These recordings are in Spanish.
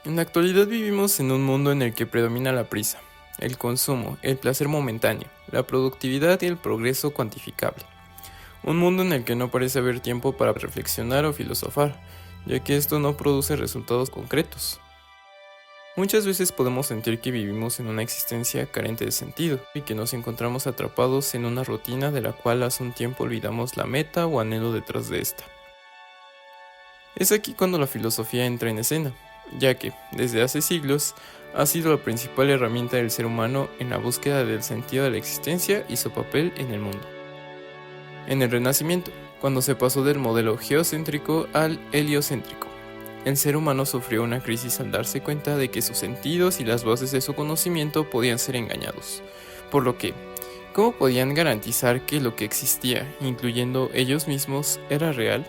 En la actualidad vivimos en un mundo en el que predomina la prisa, el consumo, el placer momentáneo, la productividad y el progreso cuantificable. Un mundo en el que no parece haber tiempo para reflexionar o filosofar, ya que esto no produce resultados concretos. Muchas veces podemos sentir que vivimos en una existencia carente de sentido y que nos encontramos atrapados en una rutina de la cual hace un tiempo olvidamos la meta o anhelo detrás de esta. Es aquí cuando la filosofía entra en escena, ya que, desde hace siglos, ha sido la principal herramienta del ser humano en la búsqueda del sentido de la existencia y su papel en el mundo. En el Renacimiento, cuando se pasó del modelo geocéntrico al heliocéntrico, el ser humano sufrió una crisis al darse cuenta de que sus sentidos y las bases de su conocimiento podían ser engañados, por lo que, ¿cómo podían garantizar que lo que existía, incluyendo ellos mismos, era real?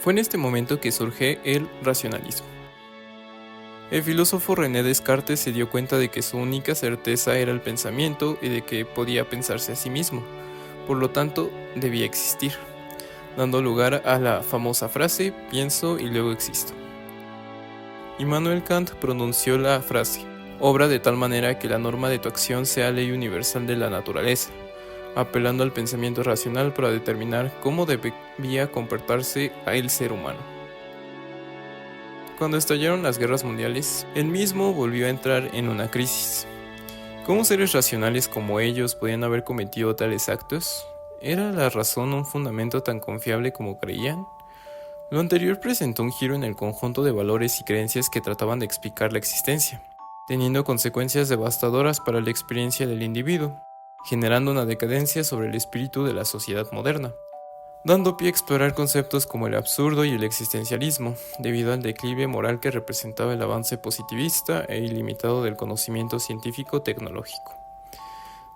Fue en este momento que surge el racionalismo. El filósofo René Descartes se dio cuenta de que su única certeza era el pensamiento y de que podía pensarse a sí mismo, por lo tanto debía existir, dando lugar a la famosa frase pienso y luego existo. Immanuel Kant pronunció la frase, obra de tal manera que la norma de tu acción sea ley universal de la naturaleza, apelando al pensamiento racional para determinar cómo debía comportarse el ser humano. Cuando estallaron las guerras mundiales, él mismo volvió a entrar en una crisis. ¿Cómo seres racionales como ellos podían haber cometido tales actos? ¿Era la razón un fundamento tan confiable como creían? Lo anterior presentó un giro en el conjunto de valores y creencias que trataban de explicar la existencia, teniendo consecuencias devastadoras para la experiencia del individuo, generando una decadencia sobre el espíritu de la sociedad moderna, dando pie a explorar conceptos como el absurdo y el existencialismo, debido al declive moral que representaba el avance positivista e ilimitado del conocimiento científico-tecnológico.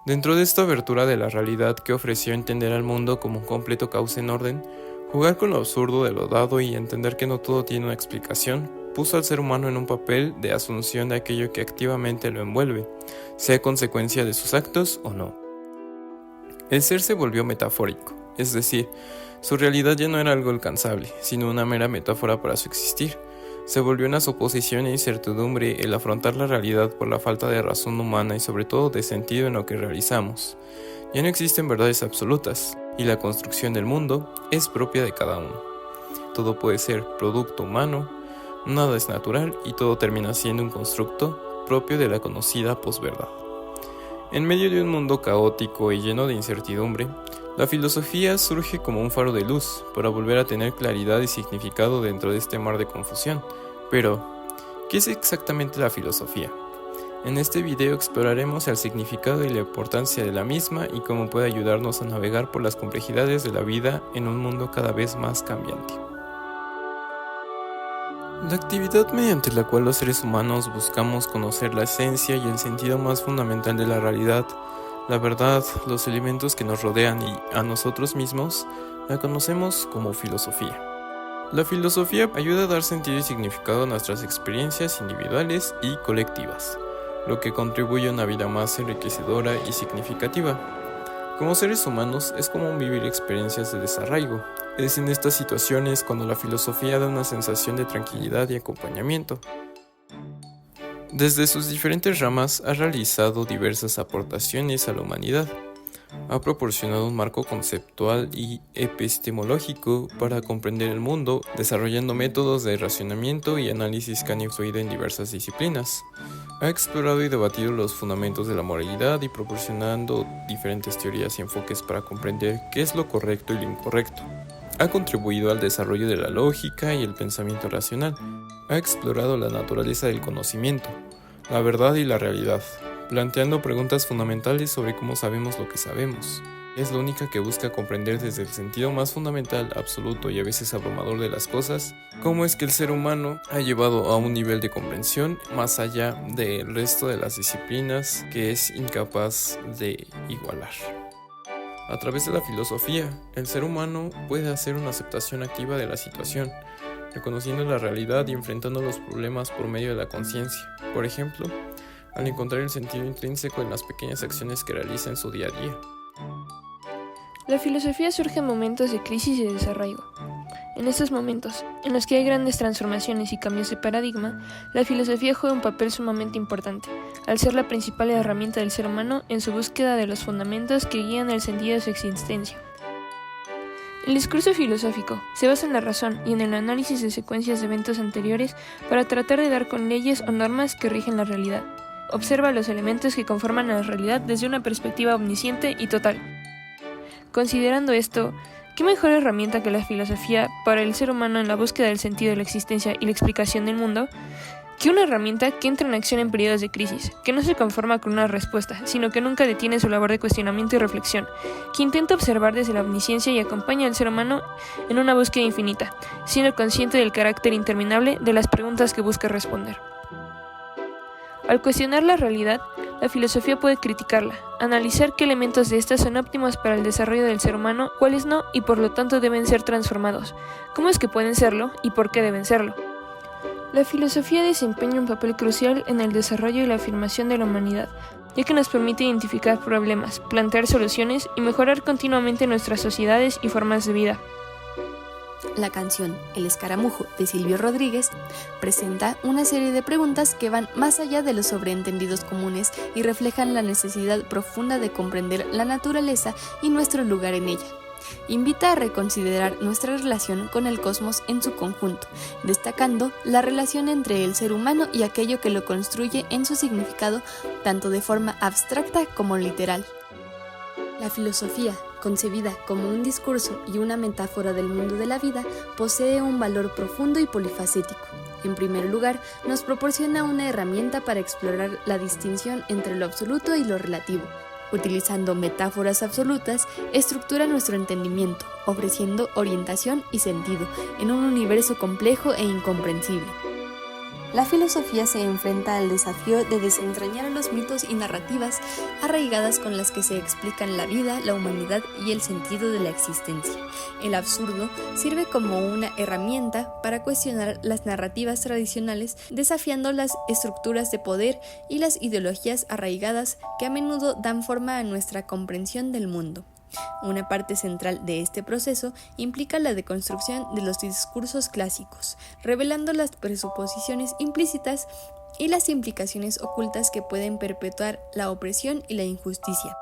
Dentro de esta abertura de la realidad que ofreció entender al mundo como un completo caos en orden, jugar con lo absurdo de lo dado y entender que no todo tiene una explicación, puso al ser humano en un papel de asunción de aquello que activamente lo envuelve, sea consecuencia de sus actos o no. El ser se volvió metafórico, es decir, su realidad ya no era algo alcanzable, sino una mera metáfora para su existir. Se volvió una suposición e incertidumbre el afrontar la realidad por la falta de razón humana y sobre todo de sentido en lo que realizamos. Ya no existen verdades absolutas, y la construcción del mundo es propia de cada uno. Todo puede ser producto humano, nada es natural y todo termina siendo un constructo propio de la conocida posverdad. En medio de un mundo caótico y lleno de incertidumbre, la filosofía surge como un faro de luz para volver a tener claridad y significado dentro de este mar de confusión. Pero, ¿qué es exactamente la filosofía? En este video exploraremos el significado y la importancia de la misma y cómo puede ayudarnos a navegar por las complejidades de la vida en un mundo cada vez más cambiante. La actividad mediante la cual los seres humanos buscamos conocer la esencia y el sentido más fundamental de la realidad, la verdad, los elementos que nos rodean y a nosotros mismos, la conocemos como filosofía. La filosofía ayuda a dar sentido y significado a nuestras experiencias individuales y colectivas, lo que contribuye a una vida más enriquecedora y significativa. Como seres humanos es común vivir experiencias de desarraigo. Es en estas situaciones cuando la filosofía da una sensación de tranquilidad y acompañamiento. Desde sus diferentes ramas ha realizado diversas aportaciones a la humanidad. Ha proporcionado un marco conceptual y epistemológico para comprender el mundo, desarrollando métodos de racionamiento y análisis que han influido en diversas disciplinas. Ha explorado y debatido los fundamentos de la moralidad y proporcionando diferentes teorías y enfoques para comprender qué es lo correcto y lo incorrecto. Ha contribuido al desarrollo de la lógica y el pensamiento racional. Ha explorado la naturaleza del conocimiento, la verdad y la realidad, planteando preguntas fundamentales sobre cómo sabemos lo que sabemos. Es la única que busca comprender desde el sentido más fundamental, absoluto y a veces abrumador de las cosas, cómo es que el ser humano ha llevado a un nivel de comprensión más allá del resto de las disciplinas que es incapaz de igualar. A través de la filosofía, el ser humano puede hacer una aceptación activa de la situación, reconociendo la realidad y enfrentando los problemas por medio de la conciencia. Por ejemplo, al encontrar el sentido intrínseco en las pequeñas acciones que realiza en su día a día. La filosofía surge en momentos de crisis y de desarraigo. En estos momentos, en los que hay grandes transformaciones y cambios de paradigma, la filosofía juega un papel sumamente importante, al ser la principal herramienta del ser humano en su búsqueda de los fundamentos que guían el sentido de su existencia. El discurso filosófico se basa en la razón y en el análisis de secuencias de eventos anteriores para tratar de dar con leyes o normas que rigen la realidad. Observa los elementos que conforman la realidad desde una perspectiva omnisciente y total. Considerando esto, ¿qué mejor herramienta que la filosofía para el ser humano en la búsqueda del sentido de la existencia y la explicación del mundo? Que una herramienta que entra en acción en periodos de crisis, que no se conforma con una respuesta, sino que nunca detiene su labor de cuestionamiento y reflexión, que intenta observar desde la omnisciencia y acompaña al ser humano en una búsqueda infinita, siendo consciente del carácter interminable de las preguntas que busca responder. Al cuestionar la realidad, la filosofía puede criticarla, analizar qué elementos de ésta son óptimos para el desarrollo del ser humano, cuáles no y por lo tanto deben ser transformados, cómo es que pueden serlo y por qué deben serlo. La filosofía desempeña un papel crucial en el desarrollo y la afirmación de la humanidad, ya que nos permite identificar problemas, plantear soluciones y mejorar continuamente nuestras sociedades y formas de vida. La canción El Escaramujo de Silvio Rodríguez presenta una serie de preguntas que van más allá de los sobreentendidos comunes y reflejan la necesidad profunda de comprender la naturaleza y nuestro lugar en ella. Invita a reconsiderar nuestra relación con el cosmos en su conjunto, destacando la relación entre el ser humano y aquello que lo construye en su significado, tanto de forma abstracta como literal. La filosofía, concebida como un discurso y una metáfora del mundo de la vida, posee un valor profundo y polifacético. En primer lugar, nos proporciona una herramienta para explorar la distinción entre lo absoluto y lo relativo. Utilizando metáforas absolutas, estructura nuestro entendimiento, ofreciendo orientación y sentido en un universo complejo e incomprensible. La filosofía se enfrenta al desafío de desentrañar los mitos y narrativas arraigadas con las que se explican la vida, la humanidad y el sentido de la existencia. El absurdo sirve como una herramienta para cuestionar las narrativas tradicionales, desafiando las estructuras de poder y las ideologías arraigadas que a menudo dan forma a nuestra comprensión del mundo. Una parte central de este proceso implica la deconstrucción de los discursos clásicos, revelando las presuposiciones implícitas y las implicaciones ocultas que pueden perpetuar la opresión y la injusticia.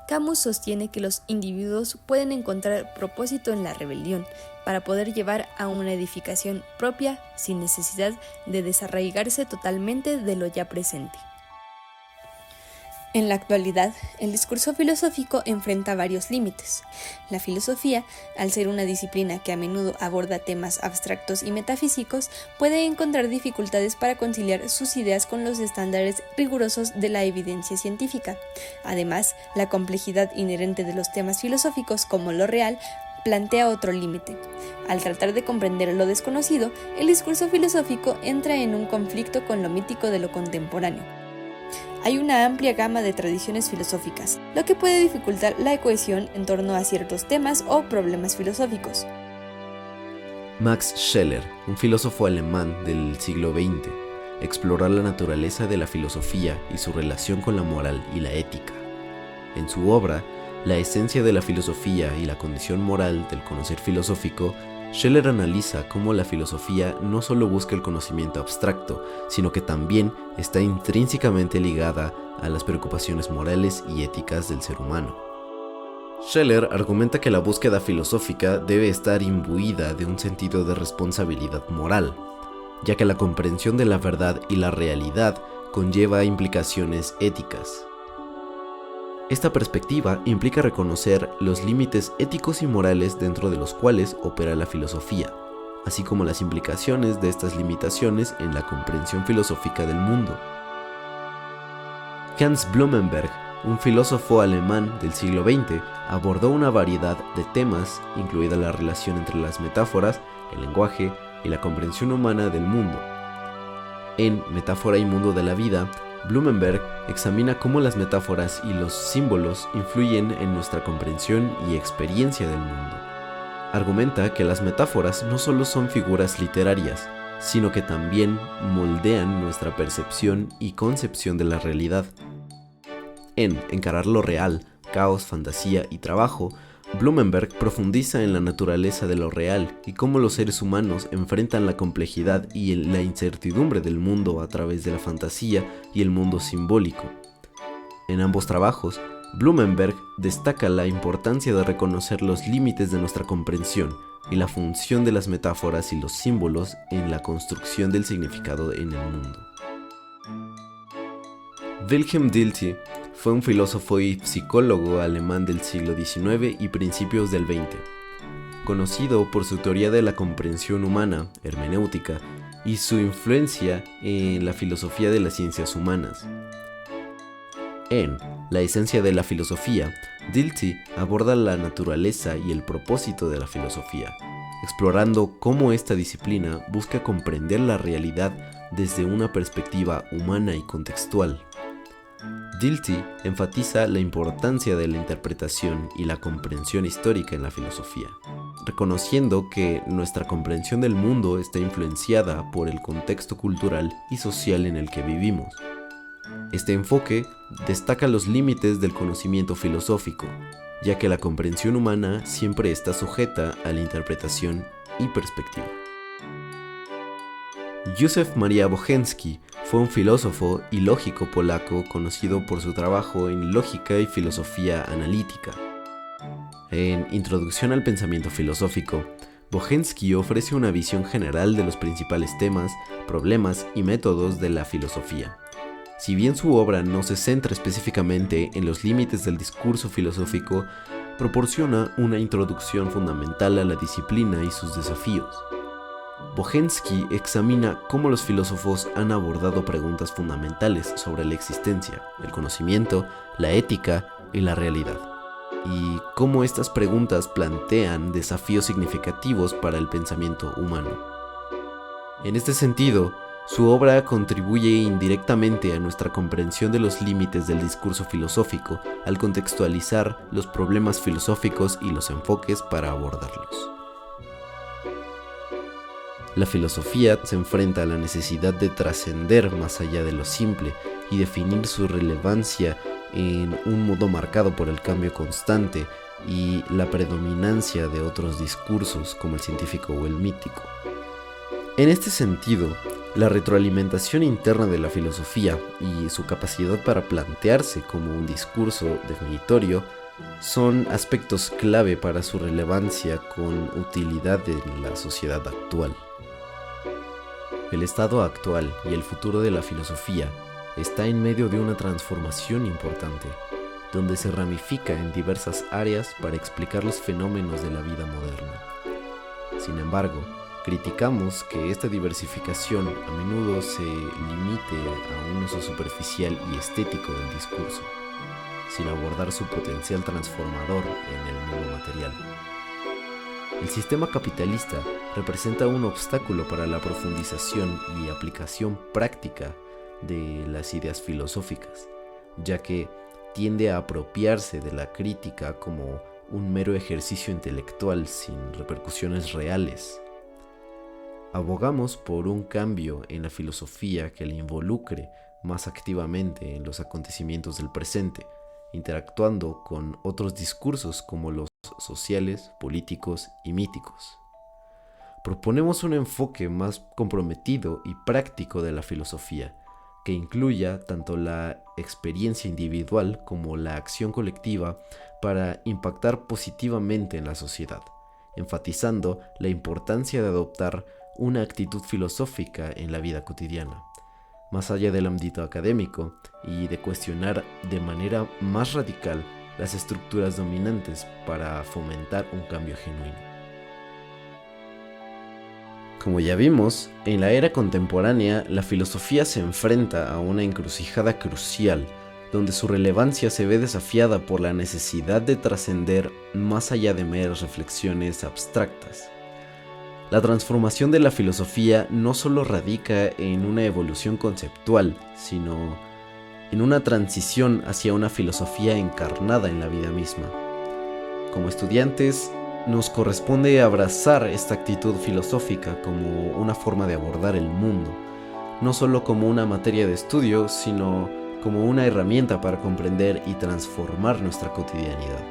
Camus sostiene que los individuos pueden encontrar propósito en la rebelión para poder llevar a una edificación propia sin necesidad de desarraigarse totalmente de lo ya presente. En la actualidad, el discurso filosófico enfrenta varios límites. La filosofía, al ser una disciplina que a menudo aborda temas abstractos y metafísicos, puede encontrar dificultades para conciliar sus ideas con los estándares rigurosos de la evidencia científica. Además, la complejidad inherente de los temas filosóficos, como lo real, plantea otro límite. Al tratar de comprender lo desconocido, el discurso filosófico entra en un conflicto con lo mítico de lo contemporáneo. Hay una amplia gama de tradiciones filosóficas, lo que puede dificultar la cohesión en torno a ciertos temas o problemas filosóficos. Max Scheler, un filósofo alemán del siglo XX, explora la naturaleza de la filosofía y su relación con la moral y la ética. En su obra, La esencia de la filosofía y la condición moral del conocer filosófico, Scheler analiza cómo la filosofía no solo busca el conocimiento abstracto, sino que también está intrínsecamente ligada a las preocupaciones morales y éticas del ser humano. Scheler argumenta que la búsqueda filosófica debe estar imbuida de un sentido de responsabilidad moral, ya que la comprensión de la verdad y la realidad conlleva implicaciones éticas. Esta perspectiva implica reconocer los límites éticos y morales dentro de los cuales opera la filosofía, así como las implicaciones de estas limitaciones en la comprensión filosófica del mundo. Hans Blumenberg, un filósofo alemán del siglo XX, abordó una variedad de temas, incluida la relación entre las metáforas, el lenguaje y la comprensión humana del mundo. En Metáfora y Mundo de la Vida, Blumenberg examina cómo las metáforas y los símbolos influyen en nuestra comprensión y experiencia del mundo. Argumenta que las metáforas no solo son figuras literarias, sino que también moldean nuestra percepción y concepción de la realidad. En Encarar lo real, caos, fantasía y trabajo, Blumenberg profundiza en la naturaleza de lo real y cómo los seres humanos enfrentan la complejidad y la incertidumbre del mundo a través de la fantasía y el mundo simbólico. En ambos trabajos, Blumenberg destaca la importancia de reconocer los límites de nuestra comprensión y la función de las metáforas y los símbolos en la construcción del significado en el mundo. Wilhelm Dilthey fue un filósofo y psicólogo alemán del siglo XIX y principios del XX, conocido por su teoría de la comprensión humana, hermenéutica, y su influencia en la filosofía de las ciencias humanas. En La esencia de la filosofía, Dilthey aborda la naturaleza y el propósito de la filosofía, explorando cómo esta disciplina busca comprender la realidad desde una perspectiva humana y contextual. Dilthey enfatiza la importancia de la interpretación y la comprensión histórica en la filosofía, reconociendo que nuestra comprensión del mundo está influenciada por el contexto cultural y social en el que vivimos. Este enfoque destaca los límites del conocimiento filosófico, ya que la comprensión humana siempre está sujeta a la interpretación y perspectiva. Józef Maria Bocheński fue un filósofo y lógico polaco conocido por su trabajo en lógica y filosofía analítica. En Introducción al pensamiento filosófico, Bocheński ofrece una visión general de los principales temas, problemas y métodos de la filosofía. Si bien su obra no se centra específicamente en los límites del discurso filosófico, proporciona una introducción fundamental a la disciplina y sus desafíos. Bocheński examina cómo los filósofos han abordado preguntas fundamentales sobre la existencia, el conocimiento, la ética y la realidad, y cómo estas preguntas plantean desafíos significativos para el pensamiento humano. En este sentido, su obra contribuye indirectamente a nuestra comprensión de los límites del discurso filosófico al contextualizar los problemas filosóficos y los enfoques para abordarlos. La filosofía se enfrenta a la necesidad de trascender más allá de lo simple y definir su relevancia en un mundo marcado por el cambio constante y la predominancia de otros discursos como el científico o el mítico. En este sentido, la retroalimentación interna de la filosofía y su capacidad para plantearse como un discurso definitorio son aspectos clave para su relevancia con utilidad en la sociedad actual. El estado actual y el futuro de la filosofía está en medio de una transformación importante, donde se ramifica en diversas áreas para explicar los fenómenos de la vida moderna. Sin embargo, criticamos que esta diversificación a menudo se limite a un uso superficial y estético del discurso, sin abordar su potencial transformador en el mundo material. El sistema capitalista representa un obstáculo para la profundización y aplicación práctica de las ideas filosóficas, ya que tiende a apropiarse de la crítica como un mero ejercicio intelectual sin repercusiones reales. Abogamos por un cambio en la filosofía que le involucre más activamente en los acontecimientos del presente, interactuando con otros discursos como los sociales, políticos y míticos. Proponemos un enfoque más comprometido y práctico de la filosofía, que incluya tanto la experiencia individual como la acción colectiva para impactar positivamente en la sociedad, enfatizando la importancia de adoptar una actitud filosófica en la vida cotidiana, más allá del ámbito académico, y de cuestionar de manera más radical las estructuras dominantes para fomentar un cambio genuino. Como ya vimos, en la era contemporánea la filosofía se enfrenta a una encrucijada crucial, donde su relevancia se ve desafiada por la necesidad de trascender más allá de meras reflexiones abstractas. La transformación de la filosofía no solo radica en una evolución conceptual, sino en una transición hacia una filosofía encarnada en la vida misma. Como estudiantes, nos corresponde abrazar esta actitud filosófica como una forma de abordar el mundo, no solo como una materia de estudio, sino como una herramienta para comprender y transformar nuestra cotidianidad.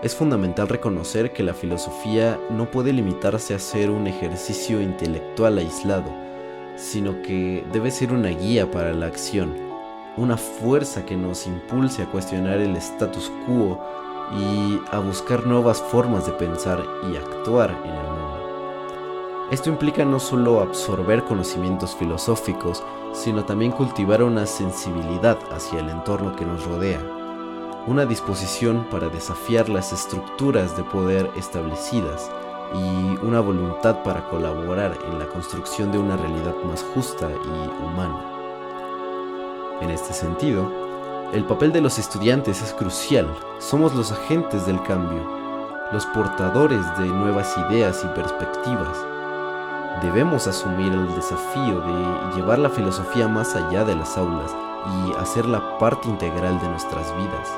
es fundamental reconocer que la filosofía no puede limitarse a ser un ejercicio intelectual aislado, sino que debe ser una guía para la acción, una fuerza que nos impulse a cuestionar el status quo y a buscar nuevas formas de pensar y actuar en el mundo. Esto implica no solo absorber conocimientos filosóficos, sino también cultivar una sensibilidad hacia el entorno que nos rodea, una disposición para desafiar las estructuras de poder establecidas y una voluntad para colaborar en la construcción de una realidad más justa y humana. En este sentido, el papel de los estudiantes es crucial. Somos los agentes del cambio, los portadores de nuevas ideas y perspectivas. Debemos asumir el desafío de llevar la filosofía más allá de las aulas y hacerla parte integral de nuestras vidas.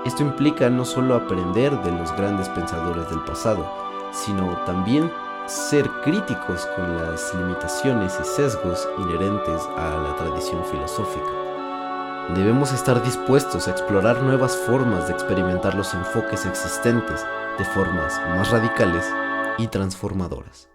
Esto implica no solo aprender de los grandes pensadores del pasado, sino también ser críticos con las limitaciones y sesgos inherentes a la tradición filosófica. Debemos estar dispuestos a explorar nuevas formas de experimentar los enfoques existentes de formas más radicales y transformadoras.